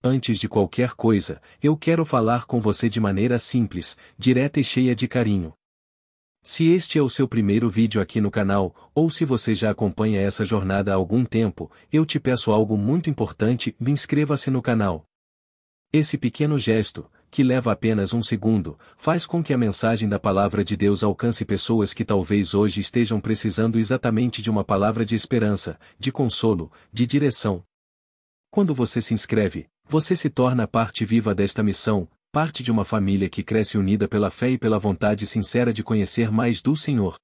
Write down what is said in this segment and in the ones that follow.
Antes de qualquer coisa, eu quero falar com você de maneira simples, direta e cheia de carinho. Se este é o seu primeiro vídeo aqui no canal, ou se você já acompanha essa jornada há algum tempo, eu te peço algo muito importante: inscreva-se no canal. Esse pequeno gesto, que leva apenas um segundo, faz com que a mensagem da Palavra de Deus alcance pessoas que talvez hoje estejam precisando exatamente de uma palavra de esperança, de consolo, de direção. Quando você se inscreve, você se torna parte viva desta missão, parte de uma família que cresce unida pela fé e pela vontade sincera de conhecer mais do Senhor.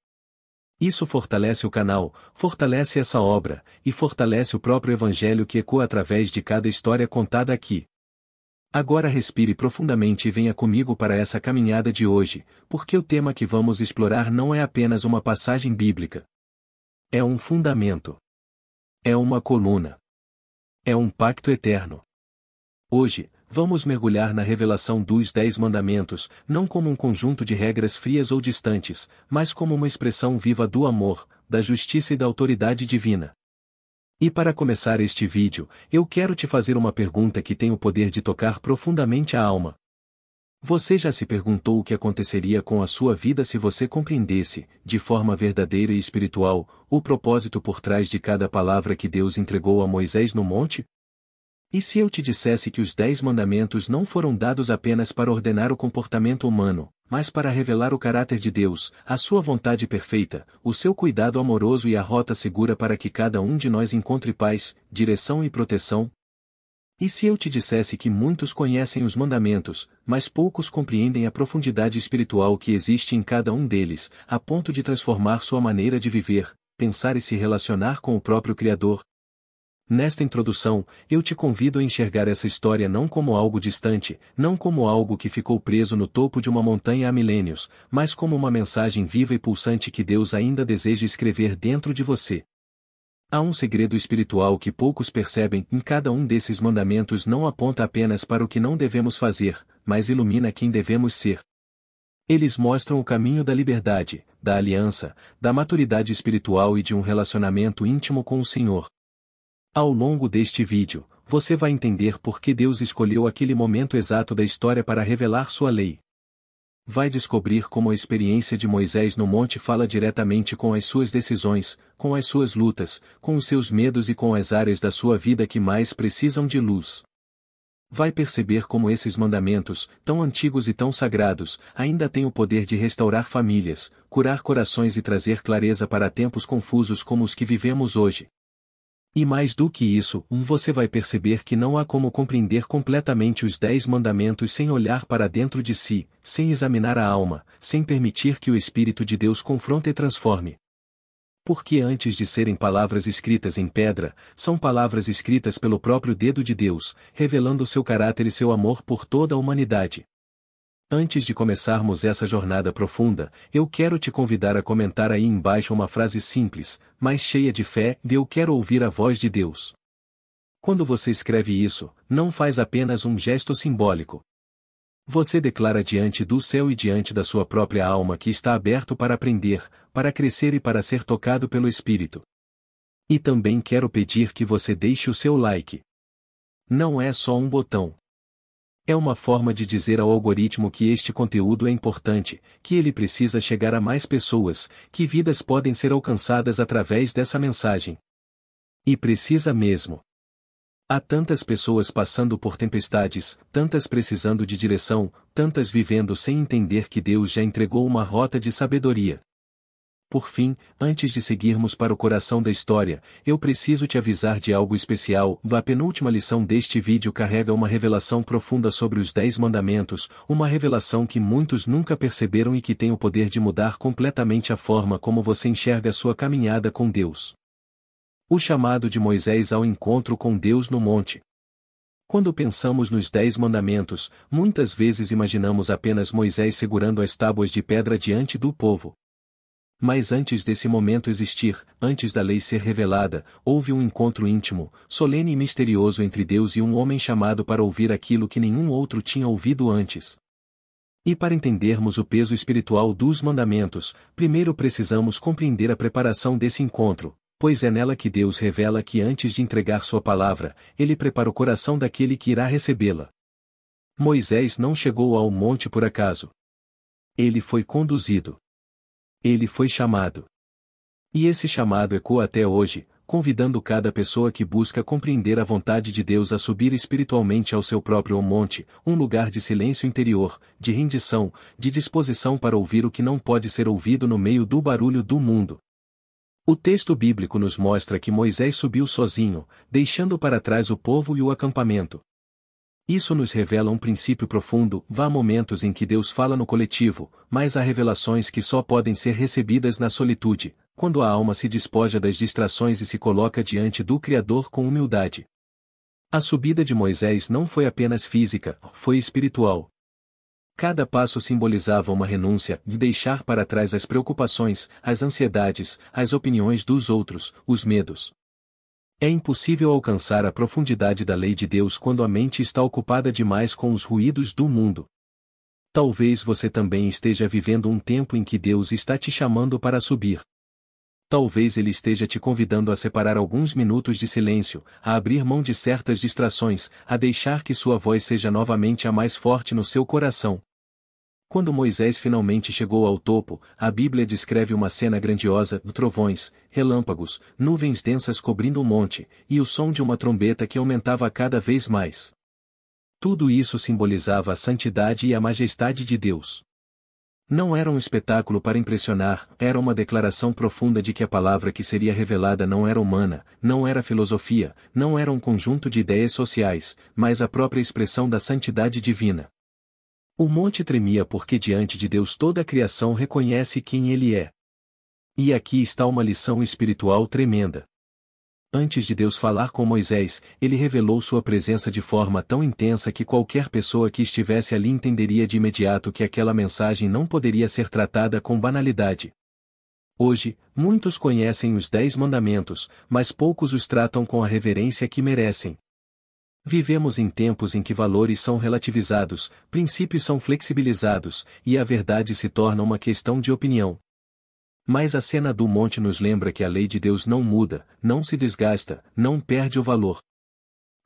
Isso fortalece o canal, fortalece essa obra, e fortalece o próprio Evangelho que ecoa através de cada história contada aqui. Agora respire profundamente e venha comigo para essa caminhada de hoje, porque o tema que vamos explorar não é apenas uma passagem bíblica. É um fundamento. É uma coluna. É um pacto eterno. Hoje, vamos mergulhar na revelação dos 10 Mandamentos, não como um conjunto de regras frias ou distantes, mas como uma expressão viva do amor, da justiça e da autoridade divina. E para começar este vídeo, eu quero te fazer uma pergunta que tem o poder de tocar profundamente a alma. Você já se perguntou o que aconteceria com a sua vida se você compreendesse, de forma verdadeira e espiritual, o propósito por trás de cada palavra que Deus entregou a Moisés no monte? E se eu te dissesse que os 10 mandamentos não foram dados apenas para ordenar o comportamento humano, mas para revelar o caráter de Deus, a sua vontade perfeita, o seu cuidado amoroso e a rota segura para que cada um de nós encontre paz, direção e proteção? E se eu te dissesse que muitos conhecem os mandamentos, mas poucos compreendem a profundidade espiritual que existe em cada um deles, a ponto de transformar sua maneira de viver, pensar e se relacionar com o próprio Criador? Nesta introdução, eu te convido a enxergar essa história não como algo distante, não como algo que ficou preso no topo de uma montanha há milênios, mas como uma mensagem viva e pulsante que Deus ainda deseja escrever dentro de você. Há um segredo espiritual que poucos percebem: em cada um desses mandamentos não aponta apenas para o que não devemos fazer, mas ilumina quem devemos ser. Eles mostram o caminho da liberdade, da aliança, da maturidade espiritual e de um relacionamento íntimo com o Senhor. Ao longo deste vídeo, você vai entender por que Deus escolheu aquele momento exato da história para revelar sua lei. Vai descobrir como a experiência de Moisés no monte fala diretamente com as suas decisões, com as suas lutas, com os seus medos e com as áreas da sua vida que mais precisam de luz. Vai perceber como esses mandamentos, tão antigos e tão sagrados, ainda têm o poder de restaurar famílias, curar corações e trazer clareza para tempos confusos como os que vivemos hoje. E mais do que isso, você vai perceber que não há como compreender completamente os 10 mandamentos sem olhar para dentro de si, sem examinar a alma, sem permitir que o Espírito de Deus confronte e transforme. Porque antes de serem palavras escritas em pedra, são palavras escritas pelo próprio dedo de Deus, revelando seu caráter e seu amor por toda a humanidade. Antes de começarmos essa jornada profunda, eu quero te convidar a comentar aí embaixo uma frase simples, mas cheia de fé: eu quero ouvir a voz de Deus. Quando você escreve isso, não faz apenas um gesto simbólico. Você declara diante do céu e diante da sua própria alma que está aberto para aprender, para crescer e para ser tocado pelo Espírito. E também quero pedir que você deixe o seu like. Não é só um botão. É uma forma de dizer ao algoritmo que este conteúdo é importante, que ele precisa chegar a mais pessoas, que vidas podem ser alcançadas através dessa mensagem. E precisa mesmo. Há tantas pessoas passando por tempestades, tantas precisando de direção, tantas vivendo sem entender que Deus já entregou uma rota de sabedoria. Por fim, antes de seguirmos para o coração da história, eu preciso te avisar de algo especial. A penúltima lição deste vídeo carrega uma revelação profunda sobre os 10 mandamentos, uma revelação que muitos nunca perceberam e que tem o poder de mudar completamente a forma como você enxerga a sua caminhada com Deus. O chamado de Moisés ao encontro com Deus no monte. Quando pensamos nos 10 mandamentos, muitas vezes imaginamos apenas Moisés segurando as tábuas de pedra diante do povo. Mas antes desse momento existir, antes da lei ser revelada, houve um encontro íntimo, solene e misterioso entre Deus e um homem chamado para ouvir aquilo que nenhum outro tinha ouvido antes. E para entendermos o peso espiritual dos mandamentos, primeiro precisamos compreender a preparação desse encontro, pois é nela que Deus revela que antes de entregar sua palavra, ele prepara o coração daquele que irá recebê-la. Moisés não chegou ao monte por acaso. Ele foi conduzido. Ele foi chamado. E esse chamado ecoa até hoje, convidando cada pessoa que busca compreender a vontade de Deus a subir espiritualmente ao seu próprio monte, um lugar de silêncio interior, de rendição, de disposição para ouvir o que não pode ser ouvido no meio do barulho do mundo. O texto bíblico nos mostra que Moisés subiu sozinho, deixando para trás o povo e o acampamento. Isso nos revela um princípio profundo. Há momentos em que Deus fala no coletivo, mas há revelações que só podem ser recebidas na solitude, quando a alma se despoja das distrações e se coloca diante do Criador com humildade. A subida de Moisés não foi apenas física, foi espiritual. Cada passo simbolizava uma renúncia, de deixar para trás as preocupações, as ansiedades, as opiniões dos outros, os medos. É impossível alcançar a profundidade da lei de Deus quando a mente está ocupada demais com os ruídos do mundo. Talvez você também esteja vivendo um tempo em que Deus está te chamando para subir. Talvez Ele esteja te convidando a separar alguns minutos de silêncio, a abrir mão de certas distrações, a deixar que sua voz seja novamente a mais forte no seu coração. Quando Moisés finalmente chegou ao topo, a Bíblia descreve uma cena grandiosa, trovões, relâmpagos, nuvens densas cobrindo o monte, e o som de uma trombeta que aumentava cada vez mais. Tudo isso simbolizava a santidade e a majestade de Deus. Não era um espetáculo para impressionar, era uma declaração profunda de que a palavra que seria revelada não era humana, não era filosofia, não era um conjunto de ideias sociais, mas a própria expressão da santidade divina. O monte tremia porque diante de Deus toda a criação reconhece quem Ele é. E aqui está uma lição espiritual tremenda. Antes de Deus falar com Moisés, Ele revelou sua presença de forma tão intensa que qualquer pessoa que estivesse ali entenderia de imediato que aquela mensagem não poderia ser tratada com banalidade. Hoje, muitos conhecem os 10 mandamentos, mas poucos os tratam com a reverência que merecem. Vivemos em tempos em que valores são relativizados, princípios são flexibilizados, e a verdade se torna uma questão de opinião. Mas a cena do monte nos lembra que a lei de Deus não muda, não se desgasta, não perde o valor.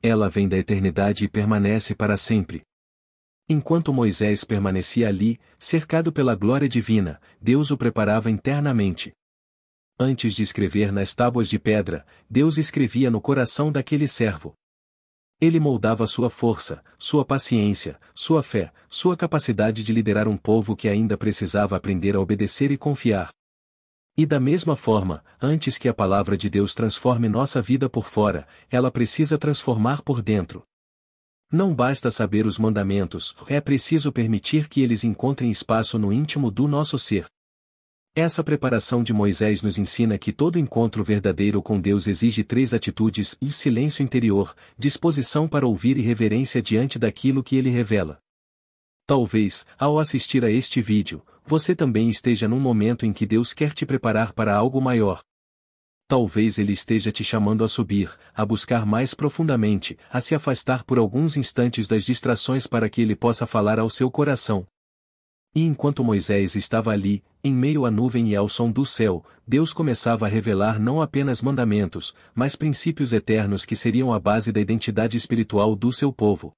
Ela vem da eternidade e permanece para sempre. Enquanto Moisés permanecia ali, cercado pela glória divina, Deus o preparava internamente. Antes de escrever nas tábuas de pedra, Deus escrevia no coração daquele servo. Ele moldava sua força, sua paciência, sua fé, sua capacidade de liderar um povo que ainda precisava aprender a obedecer e confiar. E da mesma forma, antes que a palavra de Deus transforme nossa vida por fora, ela precisa transformar por dentro. Não basta saber os mandamentos, é preciso permitir que eles encontrem espaço no íntimo do nosso ser. Essa preparação de Moisés nos ensina que todo encontro verdadeiro com Deus exige 3 atitudes: silêncio interior, disposição para ouvir e reverência diante daquilo que Ele revela. Talvez, ao assistir a este vídeo, você também esteja num momento em que Deus quer te preparar para algo maior. Talvez Ele esteja te chamando a subir, a buscar mais profundamente, a se afastar por alguns instantes das distrações para que Ele possa falar ao seu coração. E enquanto Moisés estava ali, em meio à nuvem e ao som do céu, Deus começava a revelar não apenas mandamentos, mas princípios eternos que seriam a base da identidade espiritual do seu povo.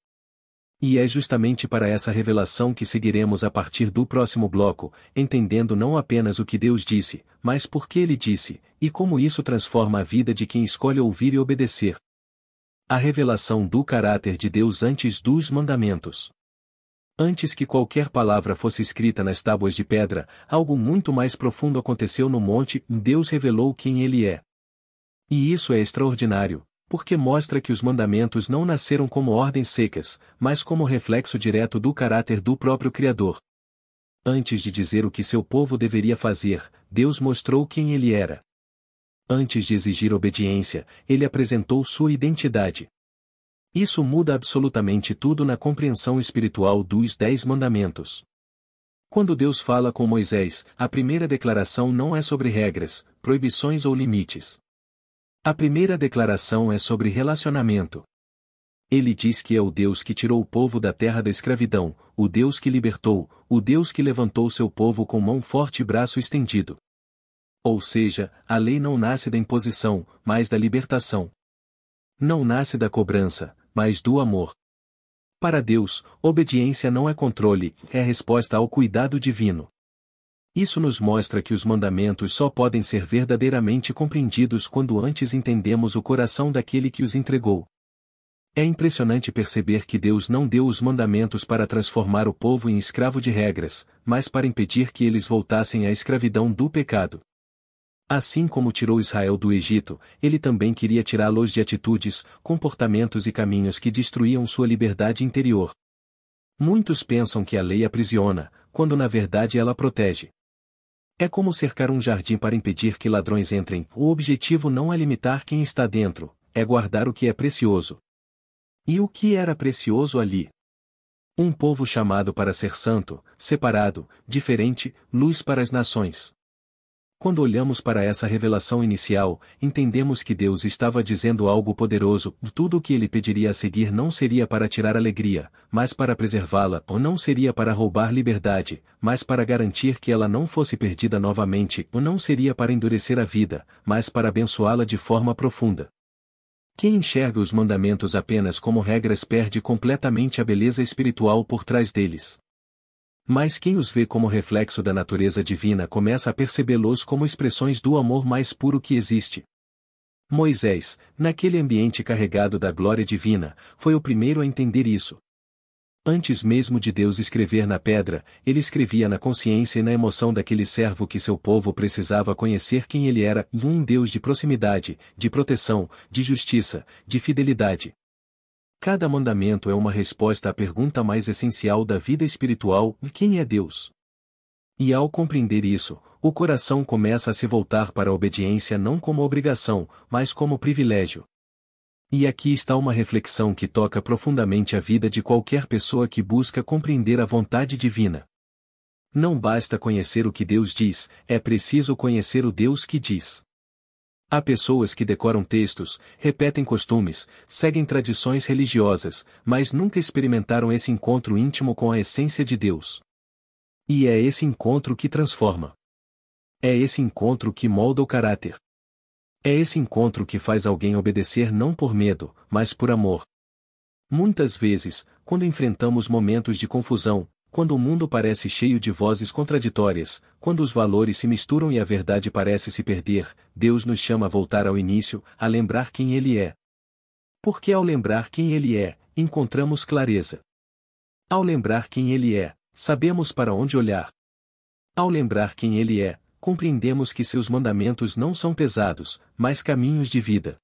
E é justamente para essa revelação que seguiremos a partir do próximo bloco, entendendo não apenas o que Deus disse, mas por que Ele disse, e como isso transforma a vida de quem escolhe ouvir e obedecer. A revelação do caráter de Deus antes dos mandamentos. Antes que qualquer palavra fosse escrita nas tábuas de pedra, algo muito mais profundo aconteceu no monte, e Deus revelou quem Ele é. E isso é extraordinário, porque mostra que os mandamentos não nasceram como ordens secas, mas como reflexo direto do caráter do próprio Criador. Antes de dizer o que seu povo deveria fazer, Deus mostrou quem Ele era. Antes de exigir obediência, Ele apresentou sua identidade. Isso muda absolutamente tudo na compreensão espiritual dos 10 mandamentos. Quando Deus fala com Moisés, a primeira declaração não é sobre regras, proibições ou limites. A primeira declaração é sobre relacionamento. Ele diz que é o Deus que tirou o povo da terra da escravidão, o Deus que libertou, o Deus que levantou seu povo com mão forte e braço estendido. Ou seja, a lei não nasce da imposição, mas da libertação. Não nasce da cobrança, mas do amor. Para Deus, obediência não é controle, é resposta ao cuidado divino. Isso nos mostra que os mandamentos só podem ser verdadeiramente compreendidos quando antes entendemos o coração daquele que os entregou. É impressionante perceber que Deus não deu os mandamentos para transformar o povo em escravo de regras, mas para impedir que eles voltassem à escravidão do pecado. Assim como tirou Israel do Egito, ele também queria tirá-los de atitudes, comportamentos e caminhos que destruíam sua liberdade interior. Muitos pensam que a lei aprisiona, quando na verdade ela protege. É como cercar um jardim para impedir que ladrões entrem. O objetivo não é limitar quem está dentro, é guardar o que é precioso. E o que era precioso ali? Um povo chamado para ser santo, separado, diferente, luz para as nações. Quando olhamos para essa revelação inicial, entendemos que Deus estava dizendo algo poderoso: tudo o que ele pediria a seguir não seria para tirar alegria, mas para preservá-la, ou não seria para roubar liberdade, mas para garantir que ela não fosse perdida novamente, ou não seria para endurecer a vida, mas para abençoá-la de forma profunda. Quem enxerga os mandamentos apenas como regras perde completamente a beleza espiritual por trás deles. Mas quem os vê como reflexo da natureza divina começa a percebê-los como expressões do amor mais puro que existe. Moisés, naquele ambiente carregado da glória divina, foi o primeiro a entender isso. Antes mesmo de Deus escrever na pedra, ele escrevia na consciência e na emoção daquele servo que seu povo precisava conhecer quem ele era, um Deus de proximidade, de proteção, de justiça, de fidelidade. Cada mandamento é uma resposta à pergunta mais essencial da vida espiritual: quem é Deus? E ao compreender isso, o coração começa a se voltar para a obediência não como obrigação, mas como privilégio. E aqui está uma reflexão que toca profundamente a vida de qualquer pessoa que busca compreender a vontade divina. Não basta conhecer o que Deus diz, é preciso conhecer o Deus que diz. Há pessoas que decoram textos, repetem costumes, seguem tradições religiosas, mas nunca experimentaram esse encontro íntimo com a essência de Deus. E é esse encontro que transforma. É esse encontro que molda o caráter. É esse encontro que faz alguém obedecer não por medo, mas por amor. Muitas vezes, quando enfrentamos momentos de confusão, quando o mundo parece cheio de vozes contraditórias, quando os valores se misturam e a verdade parece se perder, Deus nos chama a voltar ao início, a lembrar quem Ele é. Porque ao lembrar quem Ele é, encontramos clareza. Ao lembrar quem Ele é, sabemos para onde olhar. Ao lembrar quem Ele é, compreendemos que seus mandamentos não são pesados, mas caminhos de vida.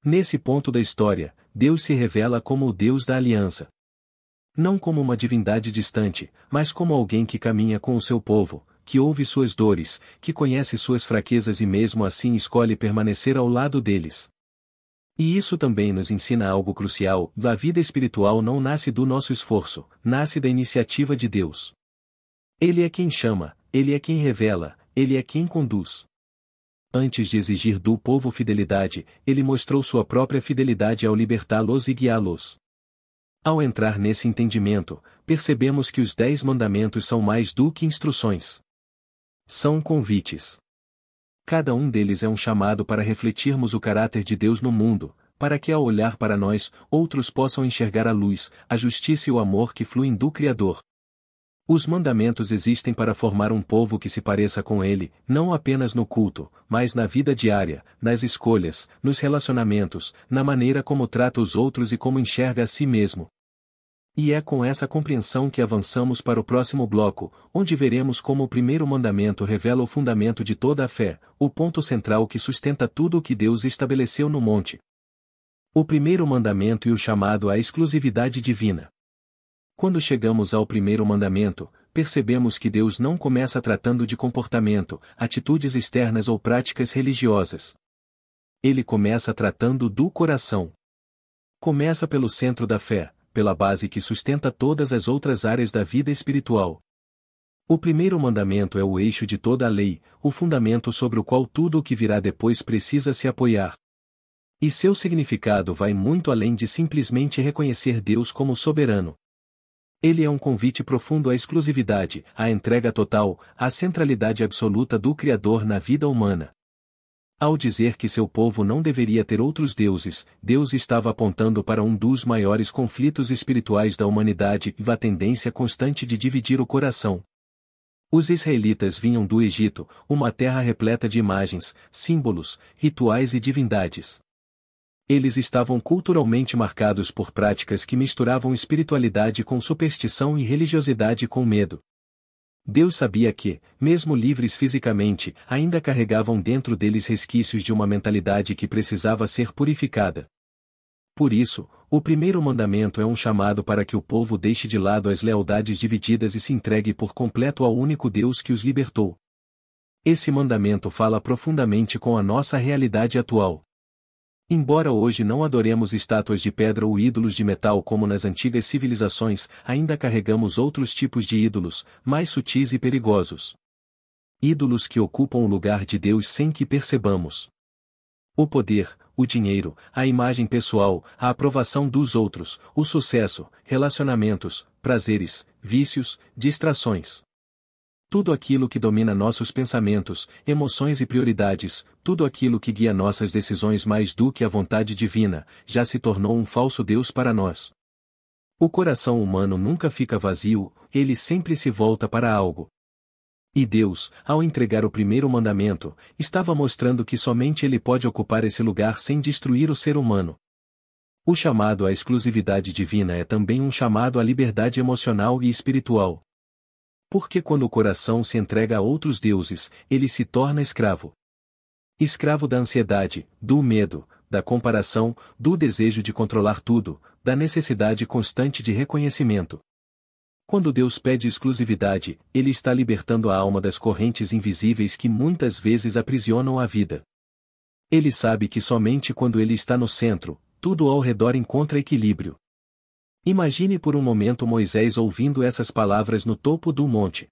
Nesse ponto da história, Deus se revela como o Deus da aliança. Não como uma divindade distante, mas como alguém que caminha com o seu povo, que ouve suas dores, que conhece suas fraquezas e mesmo assim escolhe permanecer ao lado deles. E isso também nos ensina algo crucial: a vida espiritual não nasce do nosso esforço, nasce da iniciativa de Deus. Ele é quem chama, Ele é quem revela, Ele é quem conduz. Antes de exigir do povo fidelidade, Ele mostrou sua própria fidelidade ao libertá-los e guiá-los. Ao entrar nesse entendimento, percebemos que os 10 mandamentos são mais do que instruções. São convites. Cada um deles é um chamado para refletirmos o caráter de Deus no mundo, para que ao olhar para nós, outros possam enxergar a luz, a justiça e o amor que fluem do Criador. Os mandamentos existem para formar um povo que se pareça com Ele, não apenas no culto, mas na vida diária, nas escolhas, nos relacionamentos, na maneira como trata os outros e como enxerga a si mesmo. E é com essa compreensão que avançamos para o próximo bloco, onde veremos como o primeiro mandamento revela o fundamento de toda a fé, o ponto central que sustenta tudo o que Deus estabeleceu no monte. O primeiro mandamento e o chamado à exclusividade divina. Quando chegamos ao primeiro mandamento, percebemos que Deus não começa tratando de comportamento, atitudes externas ou práticas religiosas. Ele começa tratando do coração. Começa pelo centro da fé, pela base que sustenta todas as outras áreas da vida espiritual. O primeiro mandamento é o eixo de toda a lei, o fundamento sobre o qual tudo o que virá depois precisa se apoiar. E seu significado vai muito além de simplesmente reconhecer Deus como soberano. Ele é um convite profundo à exclusividade, à entrega total, à centralidade absoluta do Criador na vida humana. Ao dizer que seu povo não deveria ter outros deuses, Deus estava apontando para um dos maiores conflitos espirituais da humanidade e a tendência constante de dividir o coração. Os israelitas vinham do Egito, uma terra repleta de imagens, símbolos, rituais e divindades. Eles estavam culturalmente marcados por práticas que misturavam espiritualidade com superstição e religiosidade com medo. Deus sabia que, mesmo livres fisicamente, ainda carregavam dentro deles resquícios de uma mentalidade que precisava ser purificada. Por isso, o primeiro mandamento é um chamado para que o povo deixe de lado as lealdades divididas e se entregue por completo ao único Deus que os libertou. Esse mandamento fala profundamente com a nossa realidade atual. Embora hoje não adoremos estátuas de pedra ou ídolos de metal como nas antigas civilizações, ainda carregamos outros tipos de ídolos, mais sutis e perigosos. Ídolos que ocupam o lugar de Deus sem que percebamos. O poder, o dinheiro, a imagem pessoal, a aprovação dos outros, o sucesso, relacionamentos, prazeres, vícios, distrações. Tudo aquilo que domina nossos pensamentos, emoções e prioridades, tudo aquilo que guia nossas decisões mais do que a vontade divina, já se tornou um falso Deus para nós. O coração humano nunca fica vazio, ele sempre se volta para algo. E Deus, ao entregar o primeiro mandamento, estava mostrando que somente Ele pode ocupar esse lugar sem destruir o ser humano. O chamado à exclusividade divina é também um chamado à liberdade emocional e espiritual. Porque quando o coração se entrega a outros deuses, ele se torna escravo. Escravo da ansiedade, do medo, da comparação, do desejo de controlar tudo, da necessidade constante de reconhecimento. Quando Deus pede exclusividade, Ele está libertando a alma das correntes invisíveis que muitas vezes aprisionam a vida. Ele sabe que somente quando Ele está no centro, tudo ao redor encontra equilíbrio. Imagine por um momento Moisés ouvindo essas palavras no topo do monte.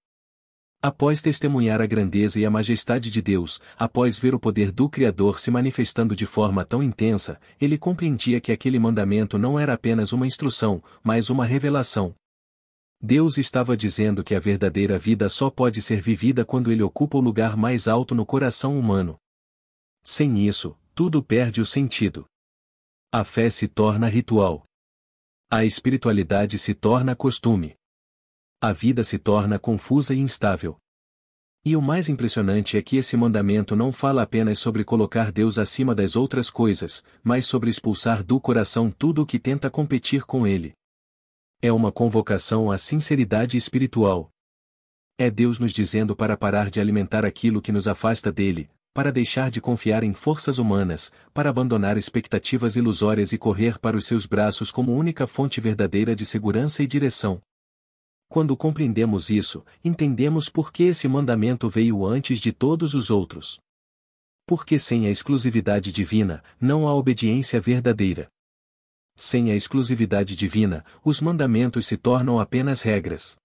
Após testemunhar a grandeza e a majestade de Deus, após ver o poder do Criador se manifestando de forma tão intensa, ele compreendia que aquele mandamento não era apenas uma instrução, mas uma revelação. Deus estava dizendo que a verdadeira vida só pode ser vivida quando ele ocupa o lugar mais alto no coração humano. Sem isso, tudo perde o sentido. A fé se torna ritual. A espiritualidade se torna costume. A vida se torna confusa e instável. E o mais impressionante é que esse mandamento não fala apenas sobre colocar Deus acima das outras coisas, mas sobre expulsar do coração tudo o que tenta competir com ele. É uma convocação à sinceridade espiritual. É Deus nos dizendo para parar de alimentar aquilo que nos afasta dele, para deixar de confiar em forças humanas, para abandonar expectativas ilusórias e correr para os seus braços como única fonte verdadeira de segurança e direção. Quando compreendemos isso, entendemos por que esse mandamento veio antes de todos os outros. Porque sem a exclusividade divina, não há obediência verdadeira. Sem a exclusividade divina, os mandamentos se tornam apenas regras.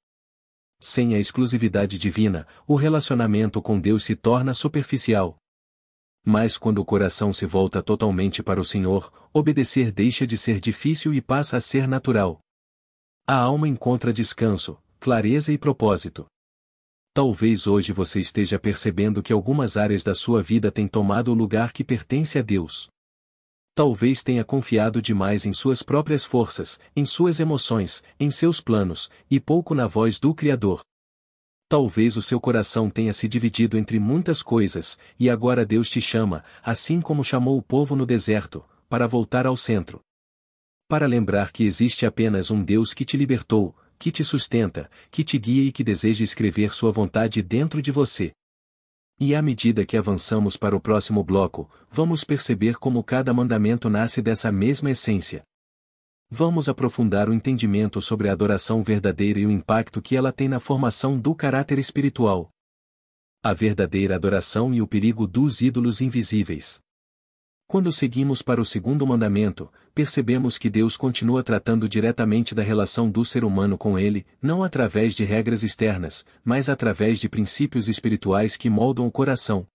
Sem a exclusividade divina, o relacionamento com Deus se torna superficial. Mas quando o coração se volta totalmente para o Senhor, obedecer deixa de ser difícil e passa a ser natural. A alma encontra descanso, clareza e propósito. Talvez hoje você esteja percebendo que algumas áreas da sua vida têm tomado o lugar que pertence a Deus. Talvez tenha confiado demais em suas próprias forças, em suas emoções, em seus planos, e pouco na voz do Criador. Talvez o seu coração tenha se dividido entre muitas coisas, e agora Deus te chama, assim como chamou o povo no deserto, para voltar ao centro. Para lembrar que existe apenas um Deus que te libertou, que te sustenta, que te guia e que deseja escrever sua vontade dentro de você. E à medida que avançamos para o próximo bloco, vamos perceber como cada mandamento nasce dessa mesma essência. Vamos aprofundar o entendimento sobre a adoração verdadeira e o impacto que ela tem na formação do caráter espiritual. A verdadeira adoração e o perigo dos ídolos invisíveis. Quando seguimos para o segundo mandamento, percebemos que Deus continua tratando diretamente da relação do ser humano com Ele, não através de regras externas, mas através de princípios espirituais que moldam o coração.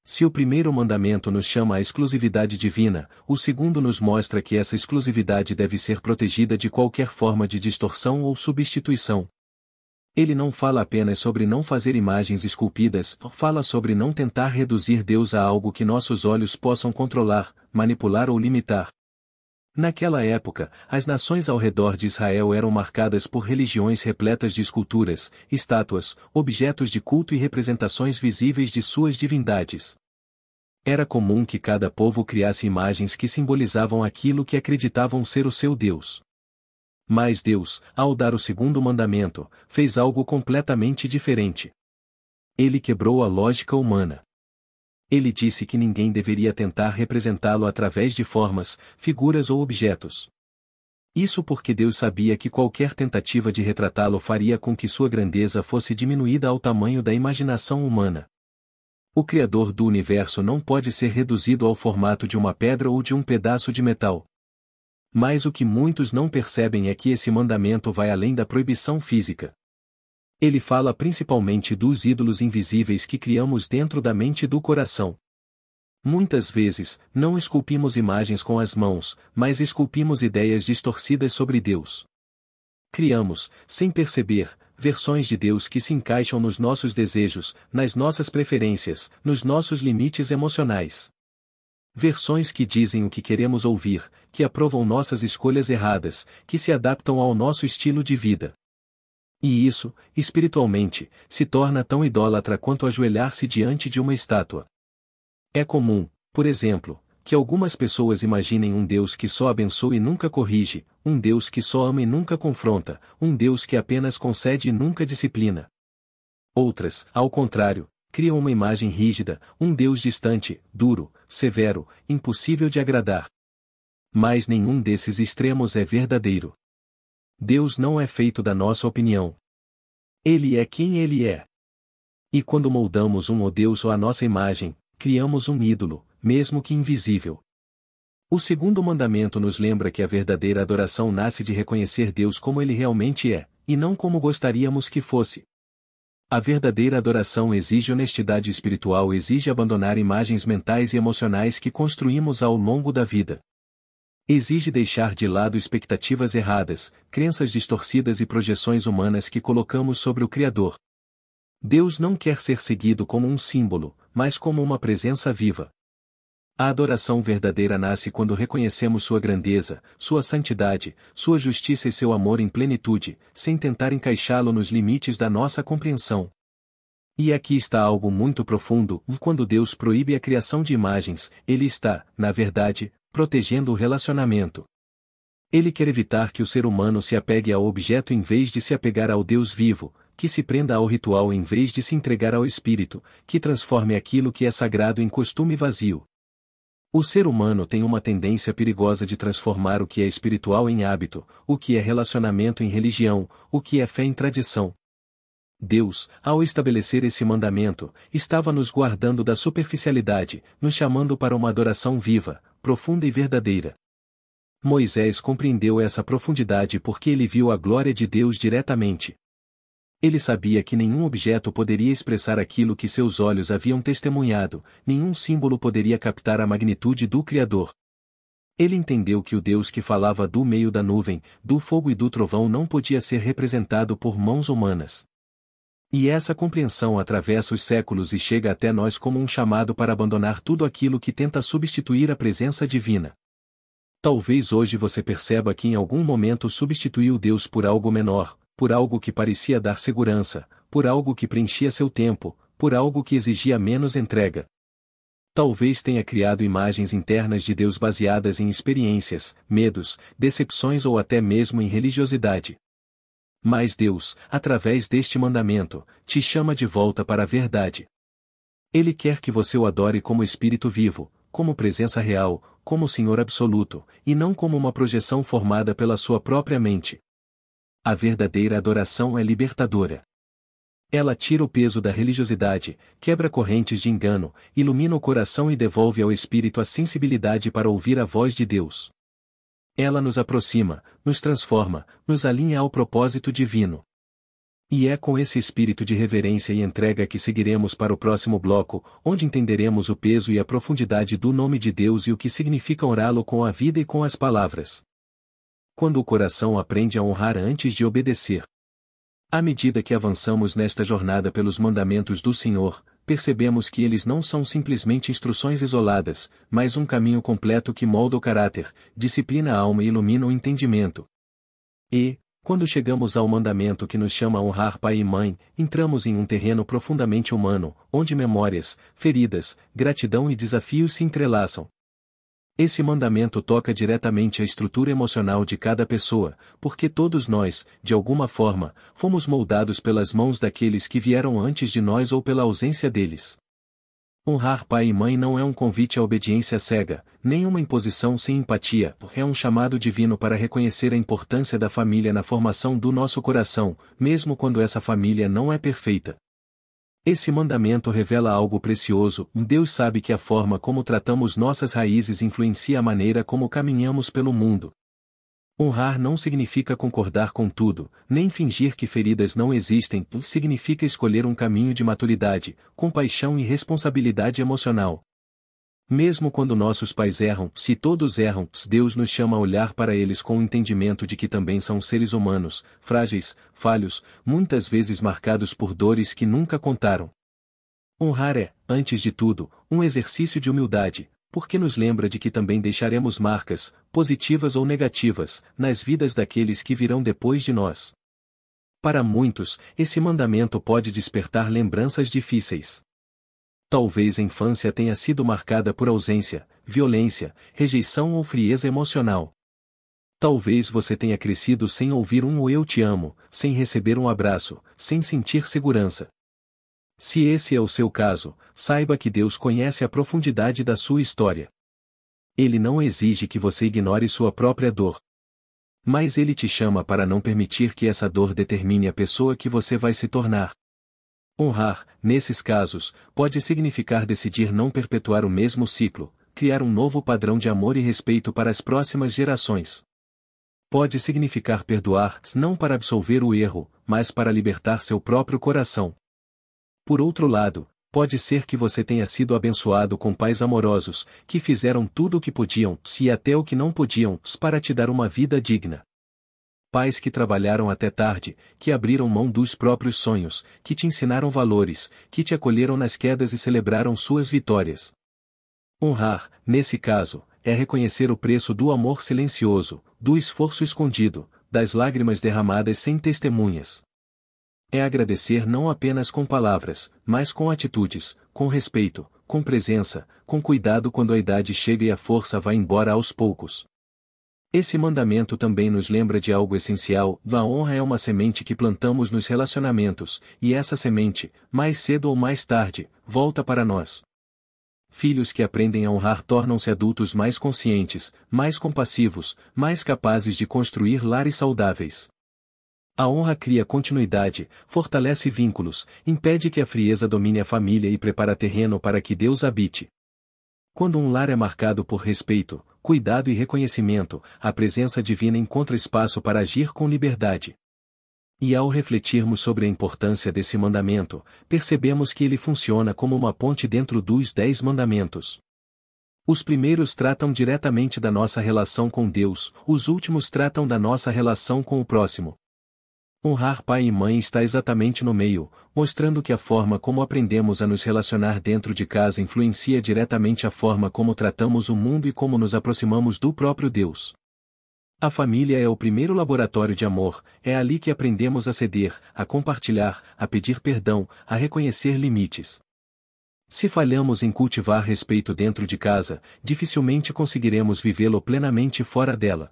Se o primeiro mandamento nos chama à exclusividade divina, o segundo nos mostra que essa exclusividade deve ser protegida de qualquer forma de distorção ou substituição. Ele não fala apenas sobre não fazer imagens esculpidas, fala sobre não tentar reduzir Deus a algo que nossos olhos possam controlar, manipular ou limitar. Naquela época, as nações ao redor de Israel eram marcadas por religiões repletas de esculturas, estátuas, objetos de culto e representações visíveis de suas divindades. Era comum que cada povo criasse imagens que simbolizavam aquilo que acreditavam ser o seu Deus. Mas Deus, ao dar o segundo mandamento, fez algo completamente diferente. Ele quebrou a lógica humana. Ele disse que ninguém deveria tentar representá-lo através de formas, figuras ou objetos. Isso porque Deus sabia que qualquer tentativa de retratá-lo faria com que sua grandeza fosse diminuída ao tamanho da imaginação humana. O Criador do universo não pode ser reduzido ao formato de uma pedra ou de um pedaço de metal. Mas o que muitos não percebem é que esse mandamento vai além da proibição física. Ele fala principalmente dos ídolos invisíveis que criamos dentro da mente e do coração. Muitas vezes, não esculpimos imagens com as mãos, mas esculpimos ideias distorcidas sobre Deus. Criamos, sem perceber, versões de Deus que se encaixam nos nossos desejos, nas nossas preferências, nos nossos limites emocionais. Versões que dizem o que queremos ouvir, que aprovam nossas escolhas erradas, que se adaptam ao nosso estilo de vida. E isso, espiritualmente, se torna tão idólatra quanto ajoelhar-se diante de uma estátua. É comum, por exemplo, que algumas pessoas imaginem um Deus que só abençoa e nunca corrige, um Deus que só ama e nunca confronta, um Deus que apenas concede e nunca disciplina. Outras, ao contrário, criam uma imagem rígida, um Deus distante, duro, severo, impossível de agradar. Mas nenhum desses extremos é verdadeiro. Deus não é feito da nossa opinião. Ele é quem Ele é. E quando moldamos um Deus ou a nossa imagem, criamos um ídolo, mesmo que invisível. O segundo mandamento nos lembra que a verdadeira adoração nasce de reconhecer Deus como Ele realmente é, e não como gostaríamos que fosse. A verdadeira adoração exige honestidade espiritual, exige abandonar imagens mentais e emocionais que construímos ao longo da vida. Exige deixar de lado expectativas erradas, crenças distorcidas e projeções humanas que colocamos sobre o Criador. Deus não quer ser seguido como um símbolo, mas como uma presença viva. A adoração verdadeira nasce quando reconhecemos sua grandeza, sua santidade, sua justiça e seu amor em plenitude, sem tentar encaixá-lo nos limites da nossa compreensão. E aqui está algo muito profundo: quando Deus proíbe a criação de imagens, Ele está, na verdade, protegendo o relacionamento. Ele quer evitar que o ser humano se apegue ao objeto em vez de se apegar ao Deus vivo, que se prenda ao ritual em vez de se entregar ao Espírito, que transforme aquilo que é sagrado em costume vazio. O ser humano tem uma tendência perigosa de transformar o que é espiritual em hábito, o que é relacionamento em religião, o que é fé em tradição. Deus, ao estabelecer esse mandamento, estava nos guardando da superficialidade, nos chamando para uma adoração viva, profunda e verdadeira. Moisés compreendeu essa profundidade porque ele viu a glória de Deus diretamente. Ele sabia que nenhum objeto poderia expressar aquilo que seus olhos haviam testemunhado, nenhum símbolo poderia captar a magnitude do Criador. Ele entendeu que o Deus que falava do meio da nuvem, do fogo e do trovão não podia ser representado por mãos humanas. E essa compreensão atravessa os séculos e chega até nós como um chamado para abandonar tudo aquilo que tenta substituir a presença divina. Talvez hoje você perceba que em algum momento substituiu Deus por algo menor, por algo que parecia dar segurança, por algo que preenchia seu tempo, por algo que exigia menos entrega. Talvez tenha criado imagens internas de Deus baseadas em experiências, medos, decepções ou até mesmo em religiosidade. Mas Deus, através deste mandamento, te chama de volta para a verdade. Ele quer que você o adore como Espírito vivo, como presença real, como Senhor absoluto, e não como uma projeção formada pela sua própria mente. A verdadeira adoração é libertadora. Ela tira o peso da religiosidade, quebra correntes de engano, ilumina o coração e devolve ao espírito a sensibilidade para ouvir a voz de Deus. Ela nos aproxima, nos transforma, nos alinha ao propósito divino. E é com esse espírito de reverência e entrega que seguiremos para o próximo bloco, onde entenderemos o peso e a profundidade do nome de Deus e o que significa honrá-lo com a vida e com as palavras. Quando o coração aprende a honrar antes de obedecer. À medida que avançamos nesta jornada pelos mandamentos do Senhor, percebemos que eles não são simplesmente instruções isoladas, mas um caminho completo que molda o caráter, disciplina a alma e ilumina o entendimento. E, quando chegamos ao mandamento que nos chama a honrar pai e mãe, entramos em um terreno profundamente humano, onde memórias, feridas, gratidão e desafios se entrelaçam. Esse mandamento toca diretamente a estrutura emocional de cada pessoa, porque todos nós, de alguma forma, fomos moldados pelas mãos daqueles que vieram antes de nós ou pela ausência deles. Honrar pai e mãe não é um convite à obediência cega, nem uma imposição sem empatia, é um chamado divino para reconhecer a importância da família na formação do nosso coração, mesmo quando essa família não é perfeita. Esse mandamento revela algo precioso, Deus sabe que a forma como tratamos nossas raízes influencia a maneira como caminhamos pelo mundo. Honrar não significa concordar com tudo, nem fingir que feridas não existem, significa escolher um caminho de maturidade, compaixão e responsabilidade emocional. Mesmo quando nossos pais erram, se todos erram, Deus nos chama a olhar para eles com o entendimento de que também são seres humanos, frágeis, falhos, muitas vezes marcados por dores que nunca contaram. Honrar é, antes de tudo, um exercício de humildade, porque nos lembra de que também deixaremos marcas, positivas ou negativas, nas vidas daqueles que virão depois de nós. Para muitos, esse mandamento pode despertar lembranças difíceis. Talvez a infância tenha sido marcada por ausência, violência, rejeição ou frieza emocional. Talvez você tenha crescido sem ouvir um "eu te amo", sem receber um abraço, sem sentir segurança. Se esse é o seu caso, saiba que Deus conhece a profundidade da sua história. Ele não exige que você ignore sua própria dor. Mas ele te chama para não permitir que essa dor determine a pessoa que você vai se tornar. Honrar, nesses casos, pode significar decidir não perpetuar o mesmo ciclo, criar um novo padrão de amor e respeito para as próximas gerações. Pode significar perdoar, não para absolver o erro, mas para libertar seu próprio coração. Por outro lado, pode ser que você tenha sido abençoado com pais amorosos, que fizeram tudo o que podiam, e até o que não podiam, para te dar uma vida digna. Pais que trabalharam até tarde, que abriram mão dos próprios sonhos, que te ensinaram valores, que te acolheram nas quedas e celebraram suas vitórias. Honrar, nesse caso, é reconhecer o preço do amor silencioso, do esforço escondido, das lágrimas derramadas sem testemunhas. É agradecer não apenas com palavras, mas com atitudes, com respeito, com presença, com cuidado quando a idade chega e a força vai embora aos poucos. Esse mandamento também nos lembra de algo essencial: a honra é uma semente que plantamos nos relacionamentos, e essa semente, mais cedo ou mais tarde, volta para nós. Filhos que aprendem a honrar tornam-se adultos mais conscientes, mais compassivos, mais capazes de construir lares saudáveis. A honra cria continuidade, fortalece vínculos, impede que a frieza domine a família e prepara terreno para que Deus habite. Quando um lar é marcado por respeito, cuidado e reconhecimento, a presença divina encontra espaço para agir com liberdade. E ao refletirmos sobre a importância desse mandamento, percebemos que ele funciona como uma ponte dentro dos 10 mandamentos. Os primeiros tratam diretamente da nossa relação com Deus, os últimos tratam da nossa relação com o próximo. Honrar pai e mãe está exatamente no meio, mostrando que a forma como aprendemos a nos relacionar dentro de casa influencia diretamente a forma como tratamos o mundo e como nos aproximamos do próprio Deus. A família é o primeiro laboratório de amor, é ali que aprendemos a ceder, a compartilhar, a pedir perdão, a reconhecer limites. Se falhamos em cultivar respeito dentro de casa, dificilmente conseguiremos vivê-lo plenamente fora dela.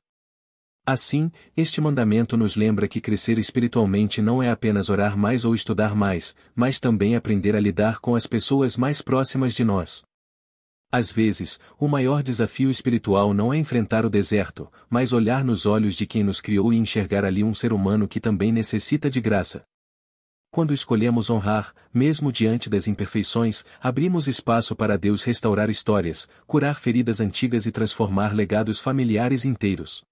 Assim, este mandamento nos lembra que crescer espiritualmente não é apenas orar mais ou estudar mais, mas também aprender a lidar com as pessoas mais próximas de nós. Às vezes, o maior desafio espiritual não é enfrentar o deserto, mas olhar nos olhos de quem nos criou e enxergar ali um ser humano que também necessita de graça. Quando escolhemos honrar, mesmo diante das imperfeições, abrimos espaço para Deus restaurar histórias, curar feridas antigas e transformar legados familiares inteiros.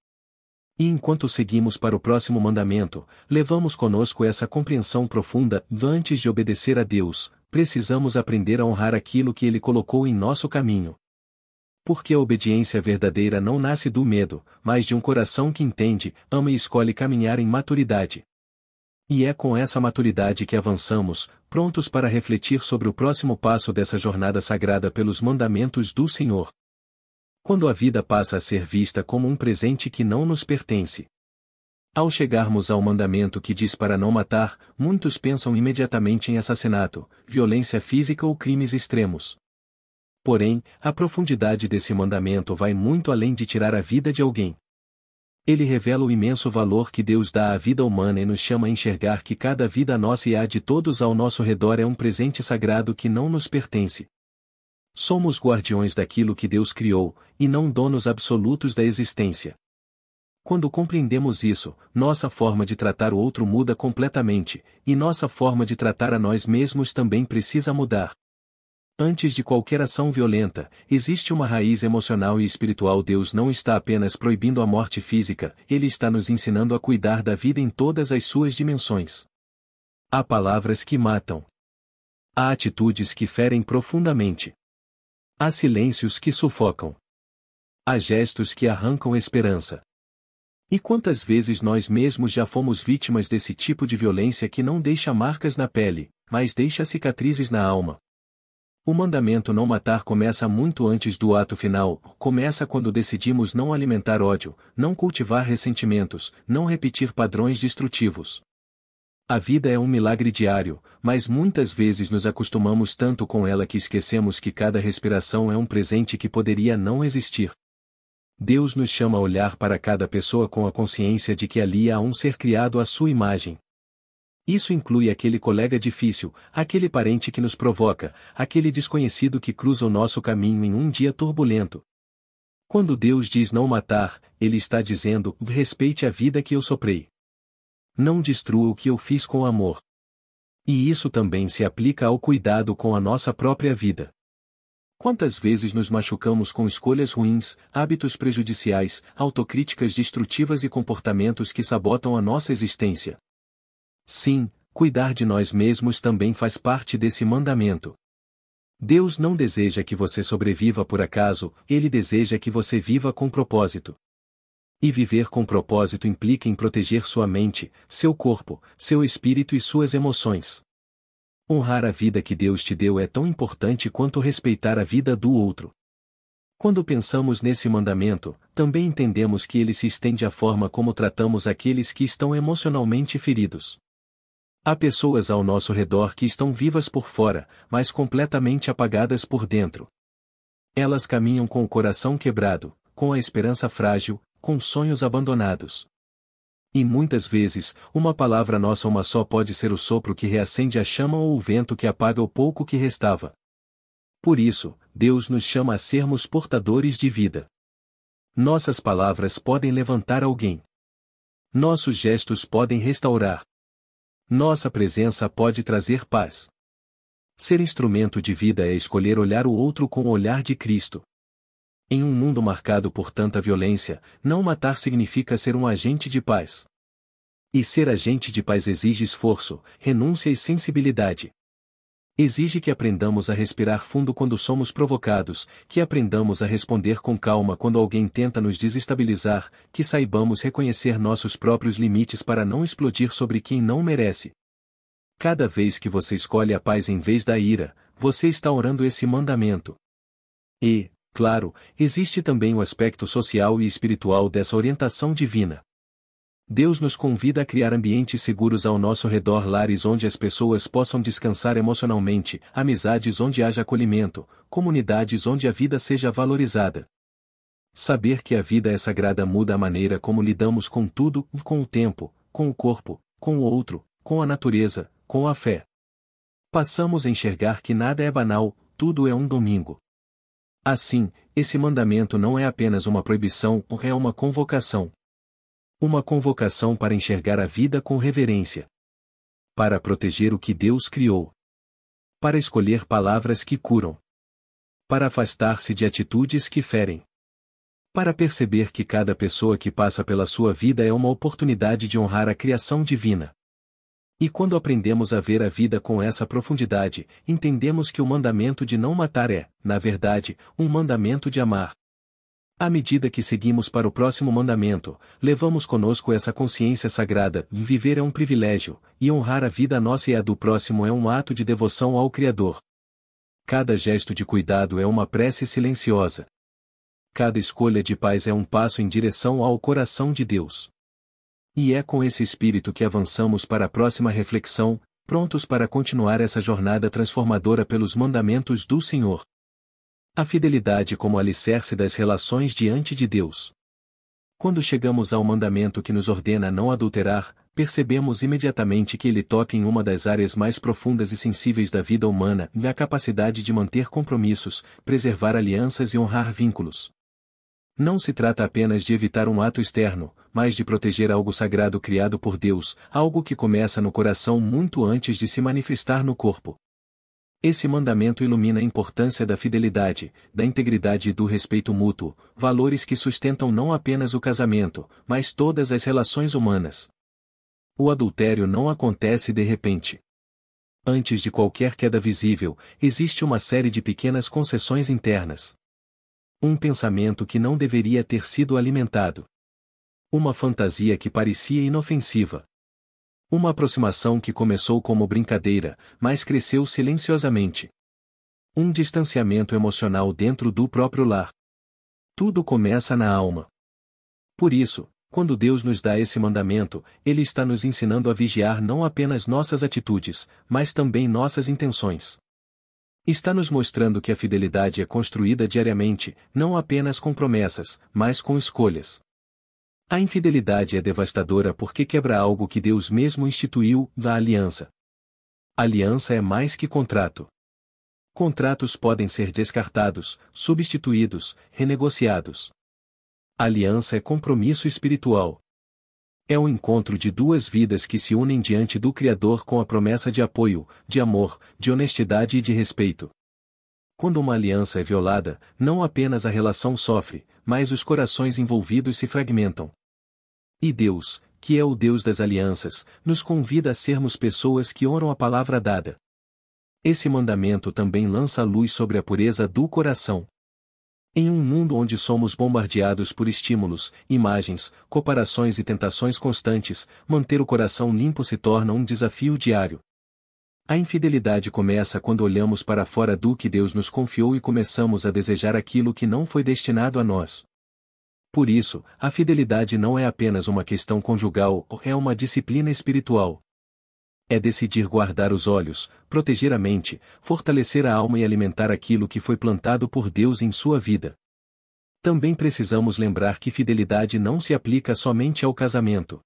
E enquanto seguimos para o próximo mandamento, levamos conosco essa compreensão profunda: antes de obedecer a Deus, precisamos aprender a honrar aquilo que Ele colocou em nosso caminho. Porque a obediência verdadeira não nasce do medo, mas de um coração que entende, ama e escolhe caminhar em maturidade. E é com essa maturidade que avançamos, prontos para refletir sobre o próximo passo dessa jornada sagrada pelos mandamentos do Senhor. Quando a vida passa a ser vista como um presente que não nos pertence. Ao chegarmos ao mandamento que diz para não matar, muitos pensam imediatamente em assassinato, violência física ou crimes extremos. Porém, a profundidade desse mandamento vai muito além de tirar a vida de alguém. Ele revela o imenso valor que Deus dá à vida humana e nos chama a enxergar que cada vida nossa e a de todos ao nosso redor é um presente sagrado que não nos pertence. Somos guardiões daquilo que Deus criou, e não donos absolutos da existência. Quando compreendemos isso, nossa forma de tratar o outro muda completamente, e nossa forma de tratar a nós mesmos também precisa mudar. Antes de qualquer ação violenta, existe uma raiz emocional e espiritual. Deus não está apenas proibindo a morte física, Ele está nos ensinando a cuidar da vida em todas as suas dimensões. Há palavras que matam. Há atitudes que ferem profundamente. Há silêncios que sufocam. Há gestos que arrancam esperança. E quantas vezes nós mesmos já fomos vítimas desse tipo de violência que não deixa marcas na pele, mas deixa cicatrizes na alma? O mandamento não matar começa muito antes do ato final, começa quando decidimos não alimentar ódio, não cultivar ressentimentos, não repetir padrões destrutivos. A vida é um milagre diário, mas muitas vezes nos acostumamos tanto com ela que esquecemos que cada respiração é um presente que poderia não existir. Deus nos chama a olhar para cada pessoa com a consciência de que ali há um ser criado à sua imagem. Isso inclui aquele colega difícil, aquele parente que nos provoca, aquele desconhecido que cruza o nosso caminho em um dia turbulento. Quando Deus diz não matar, Ele está dizendo: respeite a vida que eu soprei. Não destrua o que eu fiz com amor. E isso também se aplica ao cuidado com a nossa própria vida. Quantas vezes nos machucamos com escolhas ruins, hábitos prejudiciais, autocríticas destrutivas e comportamentos que sabotam a nossa existência? Sim, cuidar de nós mesmos também faz parte desse mandamento. Deus não deseja que você sobreviva por acaso, Ele deseja que você viva com propósito. E viver com propósito implica em proteger sua mente, seu corpo, seu espírito e suas emoções. Honrar a vida que Deus te deu é tão importante quanto respeitar a vida do outro. Quando pensamos nesse mandamento, também entendemos que ele se estende à forma como tratamos aqueles que estão emocionalmente feridos. Há pessoas ao nosso redor que estão vivas por fora, mas completamente apagadas por dentro. Elas caminham com o coração quebrado, com a esperança frágil, com sonhos abandonados. E muitas vezes, uma palavra nossa uma só pode ser o sopro que reacende a chama ou o vento que apaga o pouco que restava. Por isso, Deus nos chama a sermos portadores de vida. Nossas palavras podem levantar alguém. Nossos gestos podem restaurar. Nossa presença pode trazer paz. Ser instrumento de vida é escolher olhar o outro com o olhar de Cristo. Em um mundo marcado por tanta violência, não matar significa ser um agente de paz. E ser agente de paz exige esforço, renúncia e sensibilidade. Exige que aprendamos a respirar fundo quando somos provocados, que aprendamos a responder com calma quando alguém tenta nos desestabilizar, que saibamos reconhecer nossos próprios limites para não explodir sobre quem não merece. Cada vez que você escolhe a paz em vez da ira, você está orando esse mandamento. E, claro, existe também o aspecto social e espiritual dessa orientação divina. Deus nos convida a criar ambientes seguros ao nosso redor, lares onde as pessoas possam descansar emocionalmente, amizades onde haja acolhimento, comunidades onde a vida seja valorizada. Saber que a vida é sagrada muda a maneira como lidamos com tudo, com o tempo, com o corpo, com o outro, com a natureza, com a fé. Passamos a enxergar que nada é banal, tudo é um domingo. Assim, esse mandamento não é apenas uma proibição, é uma convocação. Uma convocação para enxergar a vida com reverência. Para proteger o que Deus criou. Para escolher palavras que curam. Para afastar-se de atitudes que ferem. Para perceber que cada pessoa que passa pela sua vida é uma oportunidade de honrar a criação divina. E quando aprendemos a ver a vida com essa profundidade, entendemos que o mandamento de não matar é, na verdade, um mandamento de amar. À medida que seguimos para o próximo mandamento, levamos conosco essa consciência sagrada: viver é um privilégio, e honrar a vida nossa e a do próximo é um ato de devoção ao Criador. Cada gesto de cuidado é uma prece silenciosa. Cada escolha de paz é um passo em direção ao coração de Deus. E é com esse espírito que avançamos para a próxima reflexão, prontos para continuar essa jornada transformadora pelos mandamentos do Senhor. A fidelidade como alicerce das relações diante de Deus. Quando chegamos ao mandamento que nos ordena não adulterar, percebemos imediatamente que ele toca em uma das áreas mais profundas e sensíveis da vida humana, na capacidade de manter compromissos, preservar alianças e honrar vínculos. Não se trata apenas de evitar um ato externo, mas de proteger algo sagrado criado por Deus, algo que começa no coração muito antes de se manifestar no corpo. Esse mandamento ilumina a importância da fidelidade, da integridade e do respeito mútuo, valores que sustentam não apenas o casamento, mas todas as relações humanas. O adultério não acontece de repente. Antes de qualquer queda visível, existe uma série de pequenas concessões internas. Um pensamento que não deveria ter sido alimentado. Uma fantasia que parecia inofensiva. Uma aproximação que começou como brincadeira, mas cresceu silenciosamente. Um distanciamento emocional dentro do próprio lar. Tudo começa na alma. Por isso, quando Deus nos dá esse mandamento, Ele está nos ensinando a vigiar não apenas nossas atitudes, mas também nossas intenções. Está nos mostrando que a fidelidade é construída diariamente, não apenas com promessas, mas com escolhas. A infidelidade é devastadora porque quebra algo que Deus mesmo instituiu, a aliança. Aliança é mais que contrato. Contratos podem ser descartados, substituídos, renegociados. Aliança é compromisso espiritual. É o encontro de duas vidas que se unem diante do Criador com a promessa de apoio, de amor, de honestidade e de respeito. Quando uma aliança é violada, não apenas a relação sofre, mas os corações envolvidos se fragmentam. E Deus, que é o Deus das alianças, nos convida a sermos pessoas que honram a palavra dada. Esse mandamento também lança luz sobre a pureza do coração. Em um mundo onde somos bombardeados por estímulos, imagens, comparações e tentações constantes, manter o coração limpo se torna um desafio diário. A infidelidade começa quando olhamos para fora do que Deus nos confiou e começamos a desejar aquilo que não foi destinado a nós. Por isso, a fidelidade não é apenas uma questão conjugal, é uma disciplina espiritual. É decidir guardar os olhos, proteger a mente, fortalecer a alma e alimentar aquilo que foi plantado por Deus em sua vida. Também precisamos lembrar que fidelidade não se aplica somente ao casamento.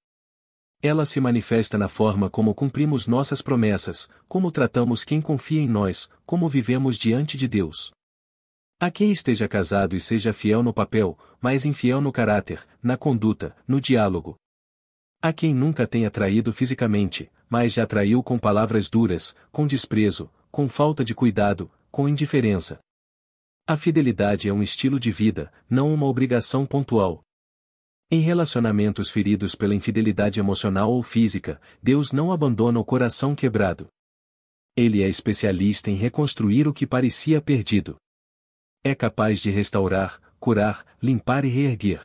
Ela se manifesta na forma como cumprimos nossas promessas, como tratamos quem confia em nós, como vivemos diante de Deus. A quem esteja casado e seja fiel no papel, mas infiel no caráter, na conduta, no diálogo. A quem nunca tenha traído fisicamente, mas já traiu com palavras duras, com desprezo, com falta de cuidado, com indiferença. A fidelidade é um estilo de vida, não uma obrigação pontual. Em relacionamentos feridos pela infidelidade emocional ou física, Deus não abandona o coração quebrado. Ele é especialista em reconstruir o que parecia perdido. É capaz de restaurar, curar, limpar e reerguer.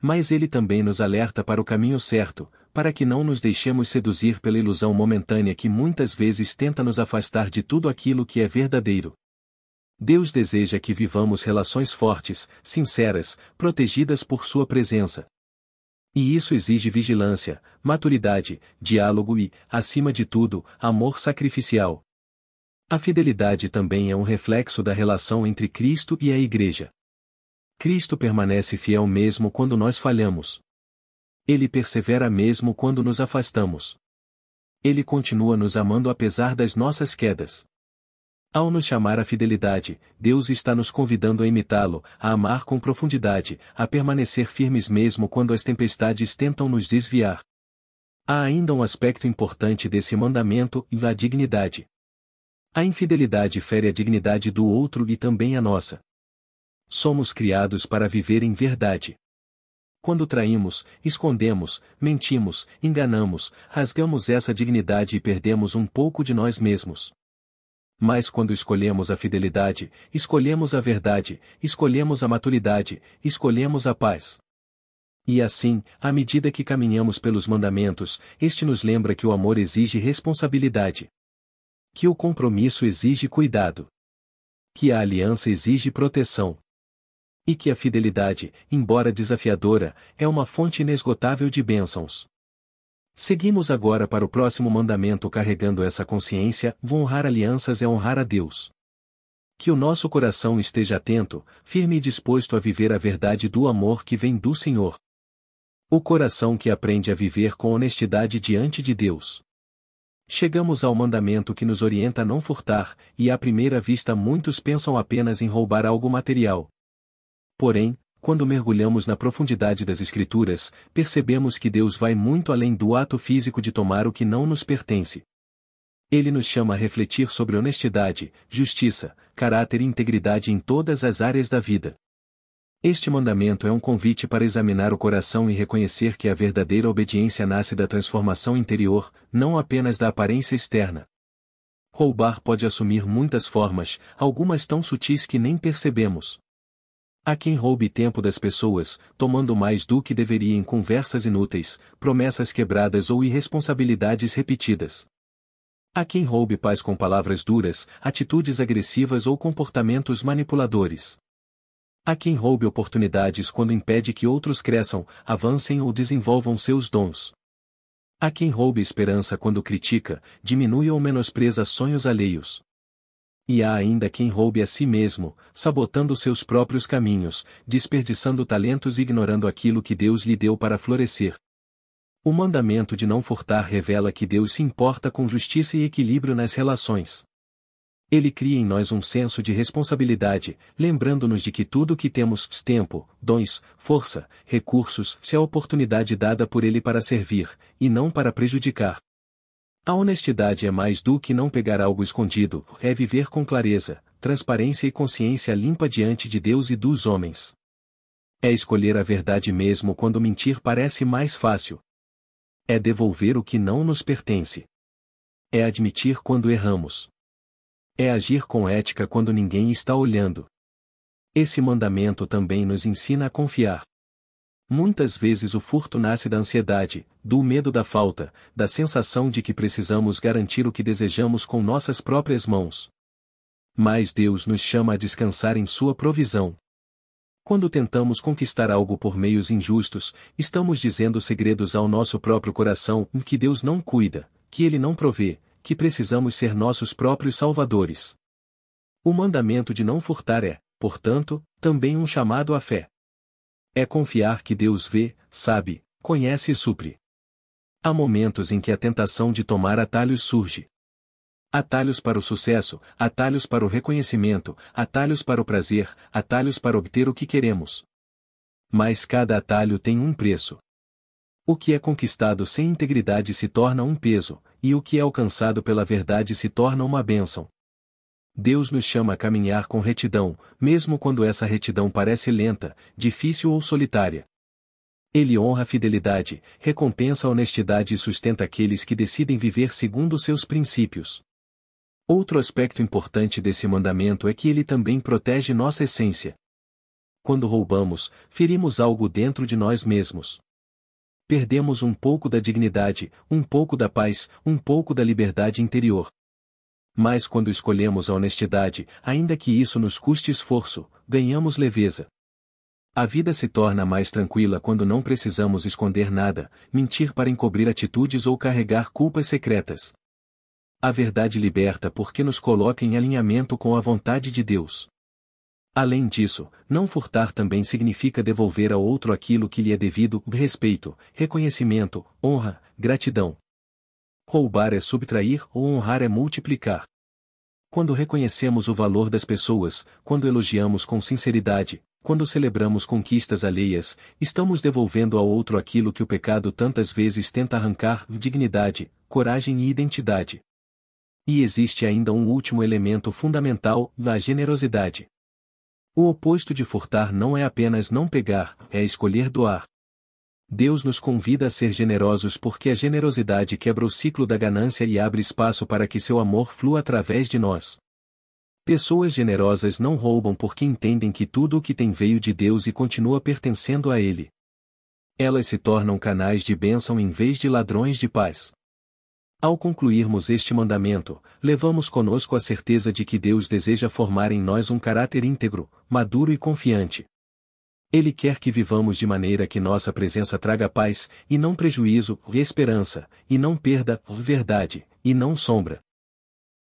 Mas ele também nos alerta para o caminho certo, para que não nos deixemos seduzir pela ilusão momentânea que muitas vezes tenta nos afastar de tudo aquilo que é verdadeiro. Deus deseja que vivamos relações fortes, sinceras, protegidas por sua presença. E isso exige vigilância, maturidade, diálogo e, acima de tudo, amor sacrificial. A fidelidade também é um reflexo da relação entre Cristo e a Igreja. Cristo permanece fiel mesmo quando nós falhamos. Ele persevera mesmo quando nos afastamos. Ele continua nos amando apesar das nossas quedas. Ao nos chamar à fidelidade, Deus está nos convidando a imitá-lo, a amar com profundidade, a permanecer firmes mesmo quando as tempestades tentam nos desviar. Há ainda um aspecto importante desse mandamento, a dignidade. A infidelidade fere a dignidade do outro e também a nossa. Somos criados para viver em verdade. Quando traímos, escondemos, mentimos, enganamos, rasgamos essa dignidade e perdemos um pouco de nós mesmos. Mas quando escolhemos a fidelidade, escolhemos a verdade, escolhemos a maturidade, escolhemos a paz. E assim, à medida que caminhamos pelos mandamentos, este nos lembra que o amor exige responsabilidade. Que o compromisso exige cuidado. Que a aliança exige proteção. E que a fidelidade, embora desafiadora, é uma fonte inesgotável de bênçãos. Seguimos agora para o próximo mandamento carregando essa consciência: honrar alianças é honrar a Deus. Que o nosso coração esteja atento, firme e disposto a viver a verdade do amor que vem do Senhor. O coração que aprende a viver com honestidade diante de Deus. Chegamos ao mandamento que nos orienta a não furtar, e à primeira vista muitos pensam apenas em roubar algo material. Porém, quando mergulhamos na profundidade das Escrituras, percebemos que Deus vai muito além do ato físico de tomar o que não nos pertence. Ele nos chama a refletir sobre honestidade, justiça, caráter e integridade em todas as áreas da vida. Este mandamento é um convite para examinar o coração e reconhecer que a verdadeira obediência nasce da transformação interior, não apenas da aparência externa. Roubar pode assumir muitas formas, algumas tão sutis que nem percebemos. Há quem roube tempo das pessoas, tomando mais do que deveria em conversas inúteis, promessas quebradas ou irresponsabilidades repetidas. Há quem roube paz com palavras duras, atitudes agressivas ou comportamentos manipuladores. Há quem roube oportunidades quando impede que outros cresçam, avancem ou desenvolvam seus dons. Há quem roube esperança quando critica, diminui ou menospreza sonhos alheios. E há ainda quem roube a si mesmo, sabotando seus próprios caminhos, desperdiçando talentos e ignorando aquilo que Deus lhe deu para florescer. O mandamento de não furtar revela que Deus se importa com justiça e equilíbrio nas relações. Ele cria em nós um senso de responsabilidade, lembrando-nos de que tudo o que temos, tempo, dons, força, recursos, é a oportunidade dada por Ele para servir, e não para prejudicar. A honestidade é mais do que não pegar algo escondido, é viver com clareza, transparência e consciência limpa diante de Deus e dos homens. É escolher a verdade mesmo quando mentir parece mais fácil. É devolver o que não nos pertence. É admitir quando erramos. É agir com ética quando ninguém está olhando. Esse mandamento também nos ensina a confiar. Muitas vezes o furto nasce da ansiedade, do medo da falta, da sensação de que precisamos garantir o que desejamos com nossas próprias mãos. Mas Deus nos chama a descansar em sua provisão. Quando tentamos conquistar algo por meios injustos, estamos dizendo segredos ao nosso próprio coração em que Deus não cuida, que Ele não provê, que precisamos ser nossos próprios salvadores. O mandamento de não furtar é, portanto, também um chamado à fé. É confiar que Deus vê, sabe, conhece e supre. Há momentos em que a tentação de tomar atalhos surge. Atalhos para o sucesso, atalhos para o reconhecimento, atalhos para o prazer, atalhos para obter o que queremos. Mas cada atalho tem um preço. O que é conquistado sem integridade se torna um peso, e o que é alcançado pela verdade se torna uma bênção. Deus nos chama a caminhar com retidão, mesmo quando essa retidão parece lenta, difícil ou solitária. Ele honra a fidelidade, recompensa a honestidade e sustenta aqueles que decidem viver segundo seus princípios. Outro aspecto importante desse mandamento é que ele também protege nossa essência. Quando roubamos, ferimos algo dentro de nós mesmos. Perdemos um pouco da dignidade, um pouco da paz, um pouco da liberdade interior. Mas quando escolhemos a honestidade, ainda que isso nos custe esforço, ganhamos leveza. A vida se torna mais tranquila quando não precisamos esconder nada, mentir para encobrir atitudes ou carregar culpas secretas. A verdade liberta porque nos coloca em alinhamento com a vontade de Deus. Além disso, não furtar também significa devolver ao outro aquilo que lhe é devido: respeito, reconhecimento, honra, gratidão. Roubar é subtrair ou honrar é multiplicar. Quando reconhecemos o valor das pessoas, quando elogiamos com sinceridade, quando celebramos conquistas alheias, estamos devolvendo ao outro aquilo que o pecado tantas vezes tenta arrancar: dignidade, coragem e identidade. E existe ainda um último elemento fundamental: a generosidade. O oposto de furtar não é apenas não pegar, é escolher doar. Deus nos convida a ser generosos porque a generosidade quebra o ciclo da ganância e abre espaço para que seu amor flua através de nós. Pessoas generosas não roubam porque entendem que tudo o que tem veio de Deus e continua pertencendo a Ele. Elas se tornam canais de bênção em vez de ladrões de paz. Ao concluirmos este mandamento, levamos conosco a certeza de que Deus deseja formar em nós um caráter íntegro, maduro e confiante. Ele quer que vivamos de maneira que nossa presença traga paz, e não prejuízo, e esperança, e não perda, verdade, e não sombra.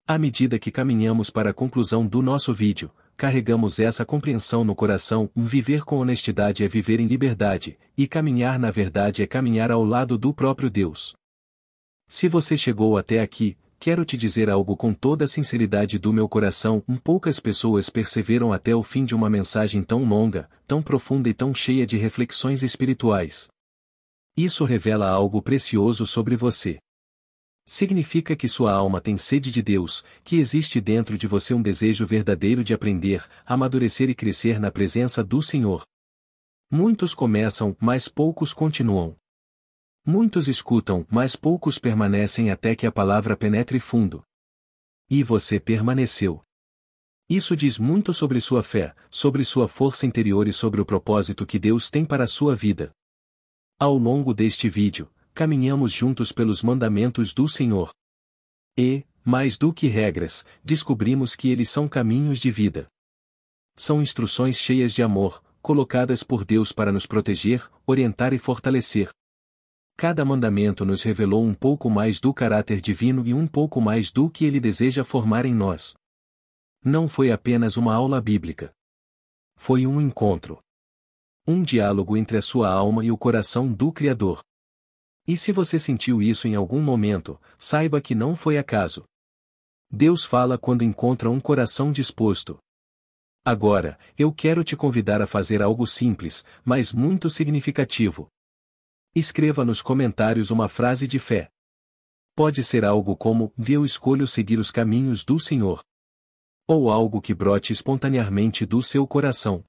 À medida que caminhamos para a conclusão do nosso vídeo, carregamos essa compreensão no coração: viver com honestidade é viver em liberdade, e caminhar na verdade é caminhar ao lado do próprio Deus. Se você chegou até aqui, quero te dizer algo com toda a sinceridade do meu coração: poucas pessoas perseveram até o fim de uma mensagem tão longa, tão profunda e tão cheia de reflexões espirituais. Isso revela algo precioso sobre você. Significa que sua alma tem sede de Deus, que existe dentro de você um desejo verdadeiro de aprender, amadurecer e crescer na presença do Senhor. Muitos começam, mas poucos continuam. Muitos escutam, mas poucos permanecem até que a palavra penetre fundo. E você permaneceu. Isso diz muito sobre sua fé, sobre sua força interior e sobre o propósito que Deus tem para a sua vida. Ao longo deste vídeo, caminhamos juntos pelos mandamentos do Senhor. E, mais do que regras, descobrimos que eles são caminhos de vida. São instruções cheias de amor, colocadas por Deus para nos proteger, orientar e fortalecer. Cada mandamento nos revelou um pouco mais do caráter divino e um pouco mais do que Ele deseja formar em nós. Não foi apenas uma aula bíblica. Foi um encontro. Um diálogo entre a sua alma e o coração do Criador. E se você sentiu isso em algum momento, saiba que não foi acaso. Deus fala quando encontra um coração disposto. Agora, eu quero te convidar a fazer algo simples, mas muito significativo. Escreva nos comentários uma frase de fé. Pode ser algo como: eu escolho seguir os caminhos do Senhor. Ou algo que brote espontaneamente do seu coração.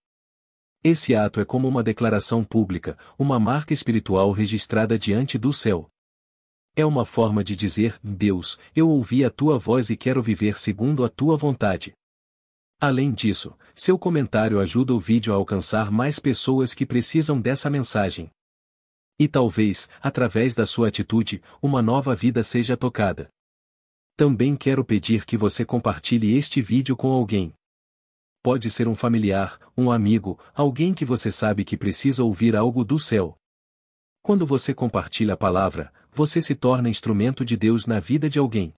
Esse ato é como uma declaração pública, uma marca espiritual registrada diante do céu. É uma forma de dizer: Deus, eu ouvi a tua voz e quero viver segundo a tua vontade. Além disso, seu comentário ajuda o vídeo a alcançar mais pessoas que precisam dessa mensagem. E talvez, através da sua atitude, uma nova vida seja tocada. Também quero pedir que você compartilhe este vídeo com alguém. Pode ser um familiar, um amigo, alguém que você sabe que precisa ouvir algo do céu. Quando você compartilha a palavra, você se torna instrumento de Deus na vida de alguém.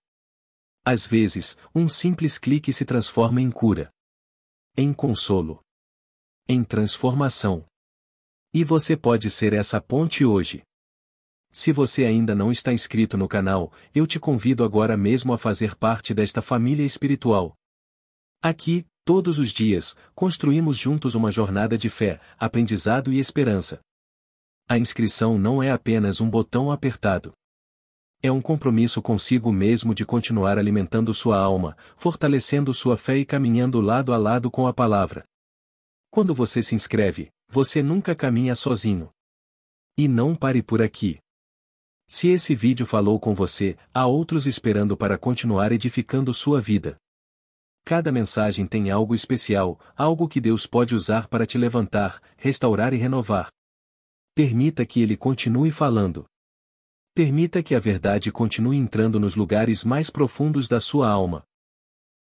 Às vezes, um simples clique se transforma em cura, em consolo, em transformação. E você pode ser essa ponte hoje. Se você ainda não está inscrito no canal, eu te convido agora mesmo a fazer parte desta família espiritual. Aqui, todos os dias, construímos juntos uma jornada de fé, aprendizado e esperança. A inscrição não é apenas um botão apertado. É um compromisso consigo mesmo de continuar alimentando sua alma, fortalecendo sua fé e caminhando lado a lado com a palavra. Quando você se inscreve, você nunca caminha sozinho. E não pare por aqui. Se esse vídeo falou com você, há outros esperando para continuar edificando sua vida. Cada mensagem tem algo especial, algo que Deus pode usar para te levantar, restaurar e renovar. Permita que Ele continue falando. Permita que a verdade continue entrando nos lugares mais profundos da sua alma.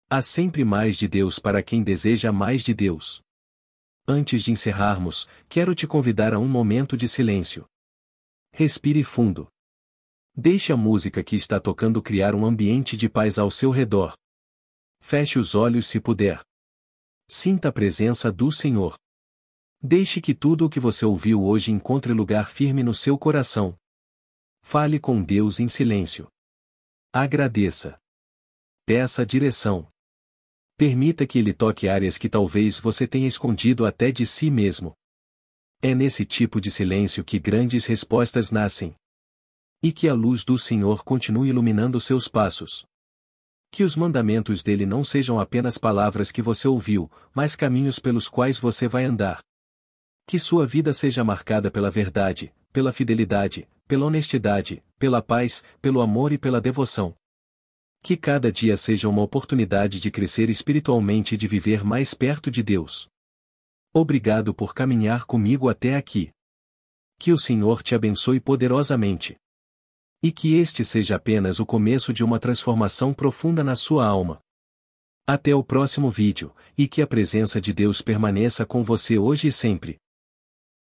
Há sempre mais de Deus para quem deseja mais de Deus. Antes de encerrarmos, quero te convidar a um momento de silêncio. Respire fundo. Deixe a música que está tocando criar um ambiente de paz ao seu redor. Feche os olhos se puder. Sinta a presença do Senhor. Deixe que tudo o que você ouviu hoje encontre lugar firme no seu coração. Fale com Deus em silêncio. Agradeça. Peça direção. Permita que Ele toque áreas que talvez você tenha escondido até de si mesmo. É nesse tipo de silêncio que grandes respostas nascem. E que a luz do Senhor continue iluminando seus passos. Que os mandamentos dele não sejam apenas palavras que você ouviu, mas caminhos pelos quais você vai andar. Que sua vida seja marcada pela verdade, pela fidelidade, pela honestidade, pela paz, pelo amor e pela devoção. Que cada dia seja uma oportunidade de crescer espiritualmente e de viver mais perto de Deus. Obrigado por caminhar comigo até aqui. Que o Senhor te abençoe poderosamente. E que este seja apenas o começo de uma transformação profunda na sua alma. Até o próximo vídeo, e que a presença de Deus permaneça com você hoje e sempre.